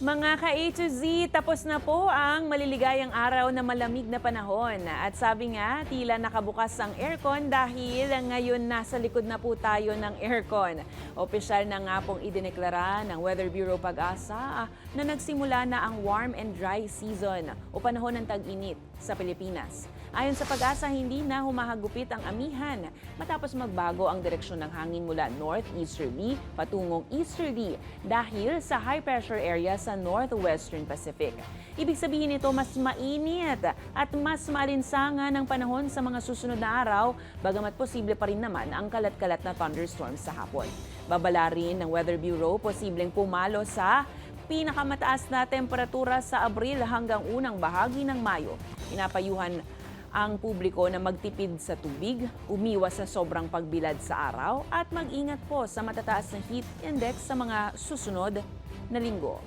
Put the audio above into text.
Mga ka-A to Z, tapos na po ang maliligayang araw na malamig na panahon. At sabi nga, tila nakabukas ang aircon dahil ngayon nasa likod na po tayo ng aircon. Opisyal na nga pong idineklara ng Weather Bureau Pag-asa na nagsimula na ang warm and dry season o panahon ng tag-init sa Pilipinas. Ayon sa Pag-asa, hindi na humahagupit ang amihan matapos magbago ang direksyon ng hangin mula northeasterly patungong easterly dahil sa high pressure area sa northwestern Pacific. Ibig sabihin nito mas mainit at mas maalinsangan ang panahon sa mga susunod na araw, bagamat posible pa rin naman ang kalat-kalat na thunderstorms sa hapon. Babala rin ng Weather Bureau, posibleng pumalo sa pinakamataas na temperatura sa Abril hanggang unang bahagi ng Mayo. Pinapayuhan ang publiko na magtipid sa tubig, umiwas sa sobrang pagbilad sa araw at mag-ingat po sa matataas na heat index sa mga susunod na linggo.